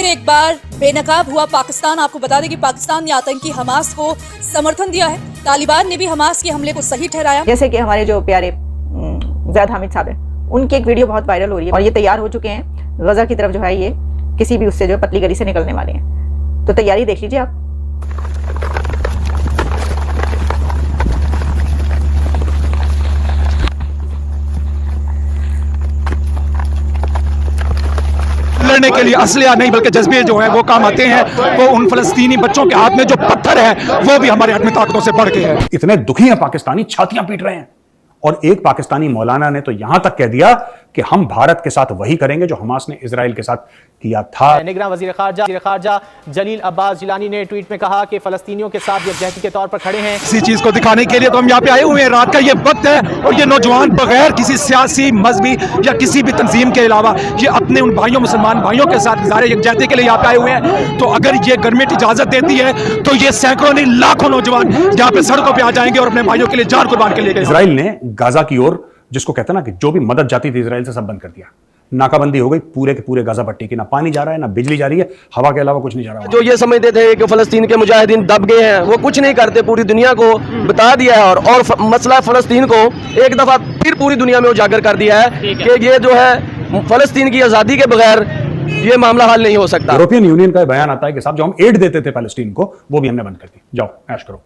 फिर एक बार बेनकाब हुआ पाकिस्तान। आपको बता दें कि पाकिस्तान ने आतंकी हमास को समर्थन दिया है। तालिबान ने भी हमास के हमले को सही ठहराया। जैसे कि हमारे जो प्यारे ज़ैद हामिद साहब है, उनकी एक वीडियो बहुत वायरल हो रही है और ये तैयार हो चुके हैं गजा की तरफ जो है, ये किसी भी उससे जो पतली गली से निकलने वाले हैं। तो तैयारी देख लीजिए आप। लड़ने के लिए असलिया नहीं बल्कि जज्बे जो है वो काम आते हैं। वो उन फलस्तीनी बच्चों के हाथ में जो पत्थर है वो भी हमारे हाथ में ताकतों से बढ़ के है। इतने दुखी हैं पाकिस्तानी, छातियां पीट रहे हैं। और एक पाकिस्तानी मौलाना ने तो यहां तक कह दिया कि हम भारत के साथ वही करेंगे जो हमास ने इजराइल के साथ किया था। निगरान वजीर खारजा जलील अब्बास जिलानी ने ट्वीट में कहा कि फलस्तीनियों के साथ यकजहती के तौर पर खड़े हैं। इसी चीज को दिखाने के लिए तो हम यहाँ पे आए हुए हैं। रात का ये वक्त है और ये नौजवान बगैर किसी सियासी, मजहबी या किसी भी तंजीम के अलावा ये अपने उन भाइयों, मुसलमान भाइयों के साथ इज़हार यकजहती के लिए यहाँ पे आए हुए हैं। तो अगर ये गवर्नमेंट इजाजत देती है तो ये सैकड़ों नहीं लाखों नौजवान यहाँ पे सड़कों पे आ जाएंगे और अपने भाइयों के लिए जान कुर्बान के लिए। इजराइल ने गाजा की ओर, जिसको कहते हैं ना कि जो भी मदद जाती थी इजराइल से, सब बंद कर दिया। नाकाबंदी हो गई पूरे के पूरे गाजा पट्टी की। ना पानी जा रहा है, ना बिजली जा रही है, हवा के अलावा कुछ नहीं जा रहा है। जो ये समझते थे कि फलस्तीन के मुजाहिदीन दब गए हैं, वो कुछ नहीं करते, पूरी दुनिया को बता दिया है और मसला फलस्तीन को एक दफा फिर पूरी दुनिया में उजागर कर दिया है कि ये जो है फलस्तीन की आजादी के बगैर ये मामला हल नहीं हो सकता। यूरोपियन यूनियन का बयान आता है कि साहब जो हम एड देते थे फलस्तीन को, वो भी हमने बंद कर दी। जाओ ऐश करो,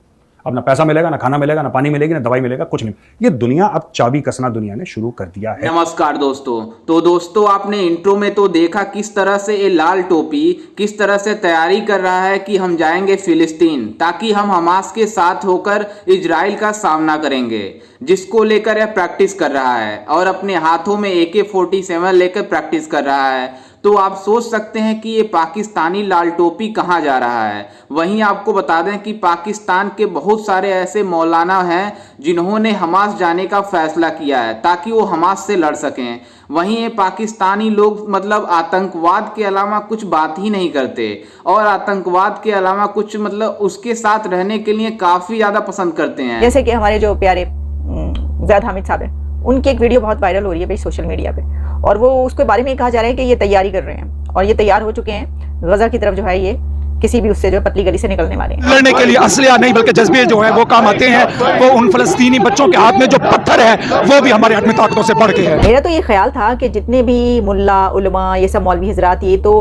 अब ना पैसा मिलेगा, ना खाना मिलेगा, ना पानी मिलेगी, ना दवाई मिलेगा, कुछ नहीं। ये दुनिया अब चाबी कसना दुनिया ने शुरू कर दिया है। नमस्कार दोस्तों। तो दोस्तों, आपने इंट्रो में तो देखा किस तरह से ये लाल टोपी किस तरह से तैयारी कर रहा है कि हम जाएंगे फिलिस्तीन ताकि हम हमास के साथ होकर इजराइल का सामना करेंगे, जिसको लेकर यह प्रैक्टिस कर रहा है और अपने हाथों में AK-47 लेकर प्रैक्टिस कर रहा है। तो आप सोच सकते हैं कि ये पाकिस्तानी लाल टोपी कहाँ जा रहा है। वहीं आपको बता दें कि पाकिस्तान के बहुत सारे ऐसे मौलाना हैं जिन्होंने हमास जाने का फैसला किया है ताकि वो हमास से लड़ सकें। वहीं ये पाकिस्तानी लोग मतलब आतंकवाद के अलावा कुछ बात ही नहीं करते और आतंकवाद के अलावा कुछ मतलब उसके साथ रहने के लिए काफ़ी ज़्यादा पसंद करते हैं। जैसे कि हमारे जो प्यारे ज़ैद हामिद साहब है, उनकी एक वीडियो बहुत वायरल हो रही है भाई सोशल मीडिया पे, और वो उसके बारे में कहा जा रहा है कि ये तैयारी कर रहे हैं और ये तैयार हो चुके हैं गजा की तरफ जो है, ये किसी भी उससे जो पतली गली से निकलने वाले हैं। लड़ने के लिए असलिया नहीं बल्कि जज्बे जो है वो काम आते हैं। वो उन फलस्तीनी बच्चों के हाथ में जो पत्थर है वो भी हमारे हाथ में ताकतों से बढ़ के है। मेरा तो ये ख्याल था कि जितने भी मुल्ला उलमा, ये सब मौलवी हजरात, ये तो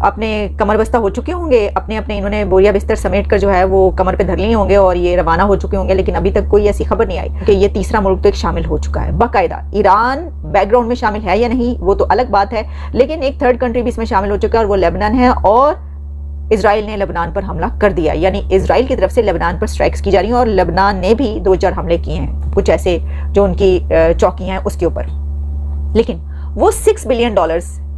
अपने कमर बस्ता हो चुके होंगे, अपने अपने इन्होंने बोरिया बिस्तर समेट कर जो है वो कमर पे धर लिए होंगे और ये रवाना हो चुके होंगे। लेकिन अभी तक कोई ऐसी खबर नहीं आई कि ये तीसरा मुल्क तो एक शामिल हो चुका है बाकायदा। ईरान बैकग्राउंड में शामिल है या नहीं वो तो अलग बात है, लेकिन एक थर्ड कंट्री भी इसमें शामिल हो चुका है और वो लेबनान है। और इजराइल ने लेबनान पर हमला कर दिया, यानी इजराइल की तरफ से लेबनान पर स्ट्राइक्स की जा रही हैं और लेबनान ने भी 2-4 हमले किए हैं कुछ ऐसे जो उनकी चौकियां हैं उसके ऊपर। लेकिन वो $6 बिलियन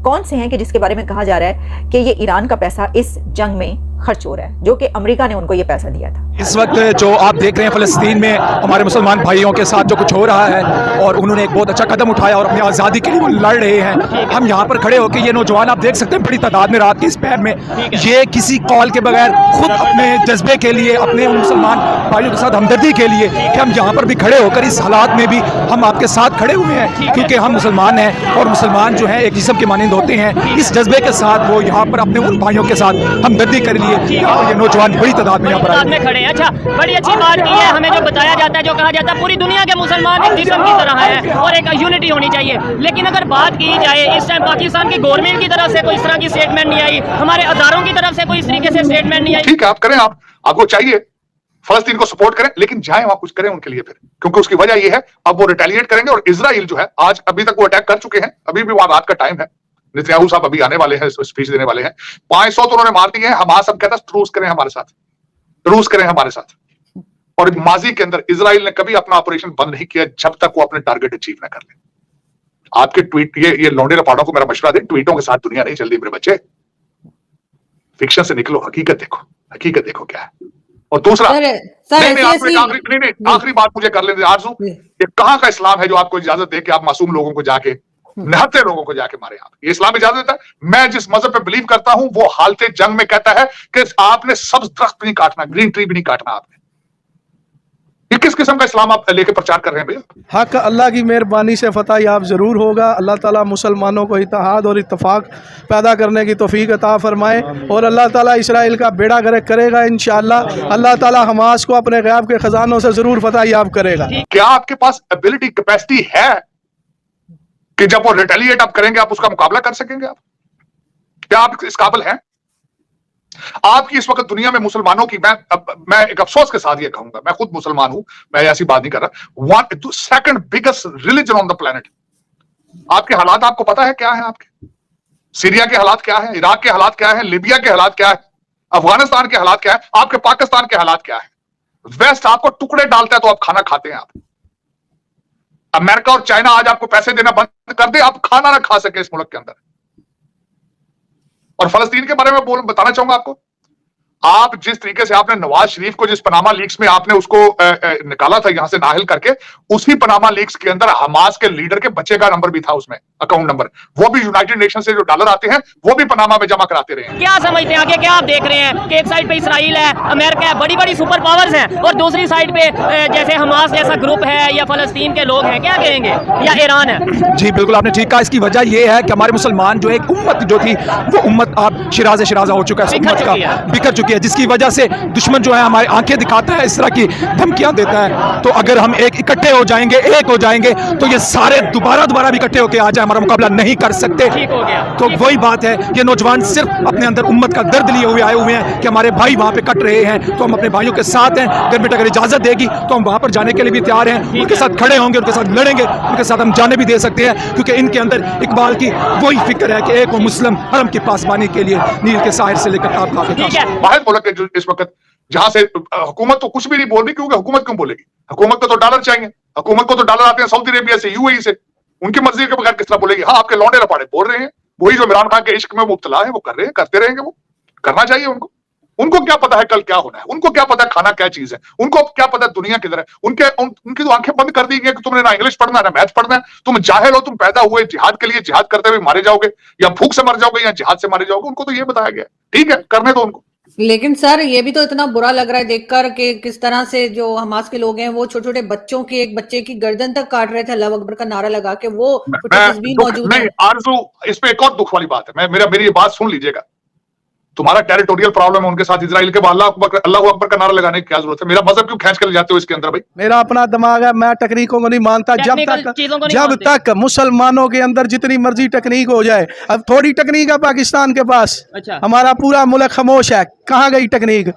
कौन से हैं कि जिसके बारे में कहा जा रहा है कि ये ईरान का पैसा इस जंग में खर्च हो रहा है, जो कि अमेरिका ने उनको ये पैसा दिया था। इस वक्त जो आप देख रहे हैं फलस्तीन में हमारे मुसलमान भाइयों के साथ जो कुछ हो रहा है और उन्होंने एक बहुत अच्छा कदम उठाया और अपनी आज़ादी के लिए वो लड़ रहे हैं। हम यहाँ पर खड़े होकर ये नौजवान आप देख सकते हैं बड़ी तादाद में रात के इस पैर में, ये किसी कॉल के बगैर खुद अपने जज्बे के लिए, अपने मुसलमान भाइयों के साथ हमदर्दी के लिए कि हम यहाँ पर भी खड़े होकर इस हालात में भी हम आपके साथ खड़े हुए हैं, क्योंकि हम मुसलमान हैं और मुसलमान जो है एक जिस्म के मानंद होते हैं। इस जज्बे के साथ वो यहाँ पर अपने उन भाइयों के साथ हमदर्दी कर लिए ये नौजवान बड़ी तादाद में यहाँ पर में खड़े हैं। अच्छा, बड़ी अच्छी बात की है। हमें जो बताया जाता है, जो कहा जाता है, पूरी दुनिया के मुसलमान एक जिस्म की तरह है और एक यूनिटी होनी चाहिए। लेकिन अगर बात की जाए इस टाइम पाकिस्तान की गवर्नमेंट की तरफ से कोई इस तरह की स्टेटमेंट नहीं आई, हमारे अदारों की तरफ से कोई इस तरीके से स्टेटमेंट नहीं आई। ठीक है, आप करें, आपको चाहिए फलस्तीन को सपोर्ट करें, लेकिन जाएं वहां कुछ करें उनके लिए फिर, क्योंकि उसकी वजह यह है अब वो रिटेलिएट करेंगे। और इजराइल जो है आज अभी तक वो अटैक कर चुके हैं, अभी भी वहां रात का टाइम है, नेतन्याहू साहब अभी आने वाले हैं, स्पीच देने वाले हैं। 500 तो उन्होंने मार दिए हैं। हमास अब कहता है ट्रूस करें हमारे साथ, ट्रूस करें हमारे साथ। और माजी के अंदर इजराइल ने कभी अपना ऑपरेशन बंद नहीं किया जब तक वो अपने टारगेट अचीव ना कर ले। आपके ट्वीट, ये लौंडे रपाड़ों को मेरा मशवरा दें, ट्वीटों के साथ दुनिया नहीं चलती मेरे बच्चे। फिक्शन से निकलो, हकीकत देखो, हकीकत देखो क्या है। और दूसरा, आखिरी बात मुझे कर लेने आरज़ू, ये कहां का इस्लाम है जो आपको इजाजत दे कि आप मासूम लोगों को जाके, निहत्थे लोगों को जाके मारे? आप, ये इस्लाम इजाजत देता है? मैं जिस मजहब पे बिलीव करता हूं वो हालते जंग में कहता है कि आपने सब्ज दरख्त भी नहीं काटना, ग्रीन ट्री भी नहीं काटना आपने। ये किस किस्म का इस्लाम आप लेके प्रचार कर रहे हैं भैया? हक अल्लाह की मेहरबानी से फतह याब ज़रूर होगा। अल्लाह ताला मुसलमानों को इत्तेहाद और इत्तफाक पैदा करने की तौफीक अता फरमाए और अल्लाह ताला इसराइल का बेड़ा गर्क करेगा इंशाअल्लाह। अल्लाह ताला हमास को अपने गैब के खजानों से ज़रूर फतह याब करेगा। क्या आपके पास एबिलिटी, कैपेसिटी है कि जब वो रिटेलिएट आप करेंगे आप उसका मुकाबला कर सकेंगे? आप क्या आप इस काबिल हैं? आपकी इस वक्त दुनिया में मुसलमानों की, मैं एक अफसोस के साथ ये कहूंगा, मैं खुद मुसलमान हूं, मैं ऐसी बात नहीं कर रहा, second biggest religion on the planet. आपके हालात आपको पता है क्या है? आपके सीरिया के हालात क्या है, इराक के हालात क्या है, लिबिया के हालात क्या है, अफगानिस्तान के हालात क्या है, आपके पाकिस्तान के हालात क्या है? वेस्ट आपको टुकड़े डालता है तो आप खाना खाते हैं। आप अमेरिका और चाइना आज आपको पैसे देना बंद कर दे, आप खाना ना खा सके इस मुल्क के अंदर। और फलस्तीन के बारे में बताना चाहूंगा आपको, आप जिस तरीके से आपने नवाज शरीफ को जिस पनामा लीक्स में आपने उसको निकाला था यहां से नाहिल करके, उसी पनामा लीक्स के अंदर हमास के लीडर के बच्चे का नंबर भी था उसमें, अकाउंट नंबर। वो भी यूनाइटेड नेशन से जो डॉलर आते हैं वो भी पनामा में जमा कराते रहे हैं। क्या समझते हैं आगे? क्या आप देख रहे हैं कि एक साइड पे इसराइल है, अमेरिका है, बड़ी बड़ी सुपर पावर्स हैं, और दूसरी साइड पे जैसे हमास जैसा ग्रुप है या फलस्तीन के लोग हैं, क्या कहेंगे? या ईरान है? जी बिल्कुल आपने ठीक कहा। इसकी वजह यह है कि हमारे मुसलमान जो एक उम्मत जो थी वो उम्मत आप शिराजा हो चुका है, उम्मत का बिखर चुकी है, जिसकी वजह से दुश्मन जो है हमारी आंखें दिखाता है, इस तरह की धमकियां देता है। तो अगर हम एक इकट्ठे हो जाएंगे, एक हो जाएंगे, तो ये सारे दोबारा भी इकट्ठे होकर आ जाए, हमारा मुकाबला नहीं कर सकते। तो वही बात है, ये नौजवान सिर्फ अपने अंदर उम्मत का दर्द लिए हुए आए हुए हैं कि हमारे भाई वहां पे कट रहे हैं, तो हम अपने भाइयों के साथ हैं। गवर्नमेंट अगर इजाजत देगी तो हम वहां पर जाने के लिए भी तैयार हैं, उनके साथ खड़े होंगे, उनके साथ लड़ेंगे, उनके साथ हम जाने भी दे सकते हैं, क्योंकि इनके अंदर इकबाल की वही फिक्र है कि एक वो मुस्लिम हरम की पासबानी के लिए नील के साहिर से लेकर बाहर मुल्क के जो इस वक्त जहां से हुकूमत तो कुछ भी नहीं बोल रही, क्योंकि हुकूमत क्यों बोलेगी? हुकूमत को तो डॉलर चाहिए, हुकूमत को तो डॉलर आते हैं सऊदी अरेबिया से, यूएई से, उनकी मर्जी के बगैर किस तरह बोलेगी? हाँ, आपके लौंडे रपाड़े बोल रहे हैं, वही जो इमरान खान के इश्क में मुब्तला है वो कर रहे हैं, करते रहेंगे, वो करना चाहिए उनको। उनको क्या पता है कल क्या होना है? उनको क्या पता है खाना क्या चीज है? उनको क्या पता है दुनिया किधर है? उनकी तो आंखें बंद कर दी गई कि तुमने ना इंग्लिश पढ़ना है ना मैथ पढ़ना है, तुम जाहिल हो, तुम पैदा हुए जिहाद के लिए, जिहाद करते हुए मारे जाओगे, या भूख से मर जाओगे या जिहाद से मारे जाओगे। उनको तो ये बताया गया, ठीक है, करने दो उनको। लेकिन सर ये भी तो इतना बुरा लग रहा है देखकर कि किस तरह से जो हमास के लोग हैं वो छोटे छोटे बच्चों की, एक बच्चे की गर्दन तक काट रहे थे अल्लाह अकबर का नारा लगा के, वो फुटेज भी मौजूद है। आरज़ू, इस पे एक और दुख वाली बात है, मेरी ये बात सुन लीजिएगा। तुम्हारा टेरिटोरियल प्रॉब्लम है उनके साथ, इजराइल के अल्लाह अकबर का नारा लगाने की क्या जरूरत है? मेरा मजहब क्यों खींच कर जाते हो इसके अंदर भाई? मेरा अपना दिमाग है, मैं टेक्निकों को नहीं मानता। जब तक मुसलमानों के अंदर जितनी मर्जी टेक्निक हो जाए, अब थोड़ी टेक्निक है पाकिस्तान के पास, हमारा पूरा मुल्क खामोश है, कहाँ गई टेक्निक?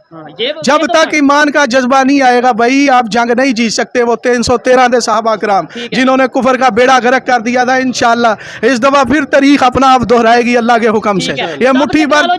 जब तक ईमान का जज्बा नहीं आएगा भाई, आप जंग नहीं जीत सकते। वो 313 थे साहबा कराम जिन्होंने कुफर का बेड़ा गर्क कर दिया था, इंशाअल्लाह इस दफा फिर तारीख अपना आप दोहराएगी अल्लाह के हुक्म से। ये मुट्ठी भर,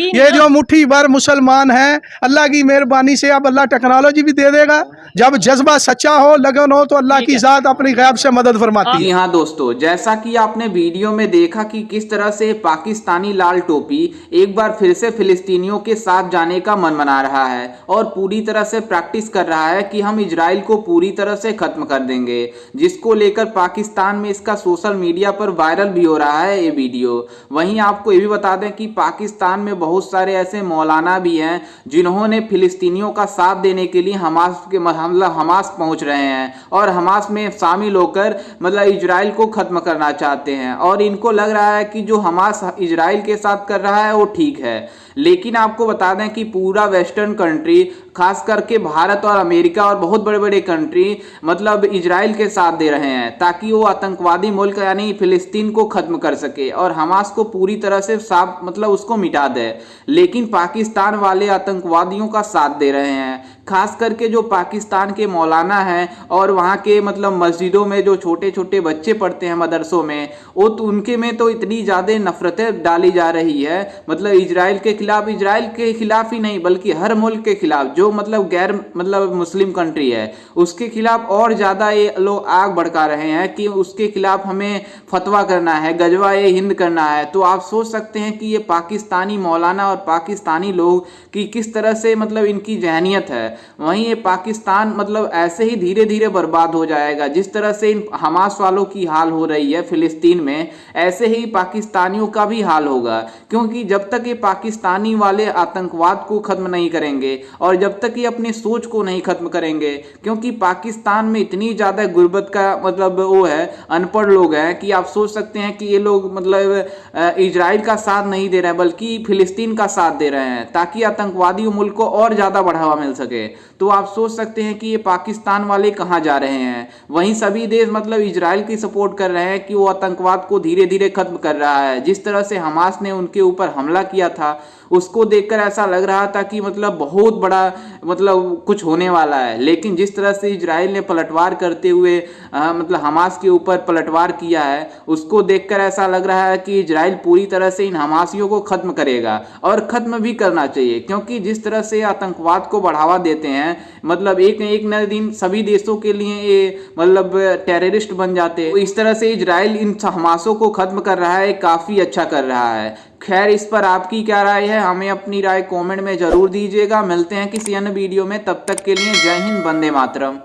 ये जो मुट्ठी भर मुसलमान हैं, अल्लाह की मेहरबानी से अब अल्लाह टेक्नोलॉजी भी दे देगा। जब जज्बा सच्चा हो, लगन हो, तो अल्लाह की जात अपनी गैब से मदद फरमाती है। हाँ दोस्तों, जैसा कि आपने वीडियो में देखा कि किस तरह से पाकिस्तानी लाल टोपी एक बार फिर से फिलिस्तीनियों के साथ जाने का मन बना रहा है और पूरी तरह से प्रैक्टिस कर रहा है कि हम इजराइल को पूरी तरह से खत्म कर देंगे, जिसको लेकर पाकिस्तान में इसका सोशल मीडिया पर वायरल भी हो रहा है ये वीडियो। वहीं आपको ये भी बता दें कि पाकिस्तान में बहुत सारे ऐसे मौलाना भी हैं जिन्होंने फिलिस्तीनियों का साथ देने के लिए हमास पहुंच रहे हैं और हमास में शामिल होकर मतलब इजराइल को खत्म करना चाहते हैं। और इनको लग रहा है कि जो हमास इजराइल के साथ कर रहा है वो ठीक है, लेकिन आपको बता दें कि पूरा वेस्टर्न कंट्री, खास करके भारत और अमेरिका और बहुत बड़े बड़े कंट्री मतलब इजराइल के साथ दे रहे हैं ताकि वो आतंकवादी मुल्क यानी फिलिस्तीन को खत्म कर सके और हमास को पूरी तरह से साफ मतलब उसको मिटा दे। लेकिन पाकिस्तान वाले आतंकवादियों का साथ दे रहे हैं, खास करके जो पाकिस्तान के मौलाना हैं और वहाँ के मतलब मस्जिदों में जो छोटे छोटे बच्चे पढ़ते हैं मदरसों में, वो तो उनके में तो इतनी ज़्यादा नफरतें डाली जा रही है मतलब इजराइल के खिलाफ ही नहीं बल्कि हर मुल्क के खिलाफ जो मतलब गैर मतलब मुस्लिम कंट्री है उसके खिलाफ और ज़्यादा ये लोग आग भड़का रहे हैं कि उसके खिलाफ हमें फतवा करना है, गजवा ए हिंद करना है। तो आप सोच सकते हैं कि ये पाकिस्तानी मौलाना और पाकिस्तानी लोग की किस तरह से मतलब इनकी जहनियत है। वहीं ये पाकिस्तान मतलब ऐसे ही धीरे धीरे बर्बाद हो जाएगा। जिस तरह से इन हमास वालों की हाल हो रही है फिलिस्तीन में, ऐसे ही पाकिस्तानियों का भी हाल होगा, क्योंकि जब तक ये पाकिस्तानी वाले आतंकवाद को खत्म नहीं करेंगे और जब तक ये अपनी सोच को नहीं खत्म करेंगे, क्योंकि पाकिस्तान में इतनी ज़्यादा गुर्बत का मतलब वो है, अनपढ़ लोग हैं कि आप सोच सकते हैं कि ये लोग मतलब इजराइल का साथ नहीं दे रहे हैं बल्कि फिलिस्तीन का साथ दे रहे हैं ताकि आतंकवादी मुल्क को और ज़्यादा बढ़ावा मिल सके। तो आप सोच सकते हैं कि ये पाकिस्तान वाले कहाँ जा रहे हैं। वहीं सभी देश मतलब इजराइल की सपोर्ट कर रहे हैं कि वो आतंकवाद को धीरे धीरे खत्म कर रहा है। जिस तरह से हमास ने उनके ऊपर हमला किया था उसको देखकर ऐसा लग रहा था कि मतलब बहुत बड़ा मतलब कुछ होने वाला है, लेकिन जिस तरह से इजराइल ने पलटवार करते हुए मतलब हमास के ऊपर पलटवार किया है उसको देखकर ऐसा लग रहा है कि इजराइल पूरी तरह से इन हमासियों को खत्म करेगा और खत्म भी करना चाहिए, क्योंकि जिस तरह से आतंकवाद को बढ़ावा देते हैं मतलब एक न दिन सभी देशों के लिए ये मतलब टेररिस्ट बन जाते हैं। इस तरह से इजराइल इन हमासों को खत्म कर रहा है, काफी अच्छा कर रहा है। खैर इस पर आपकी क्या राय है, हमें अपनी राय कमेंट में जरूर दीजिएगा। मिलते हैं किसी अन्य वीडियो में, तब तक के लिए जय हिंद, वंदे मातरम।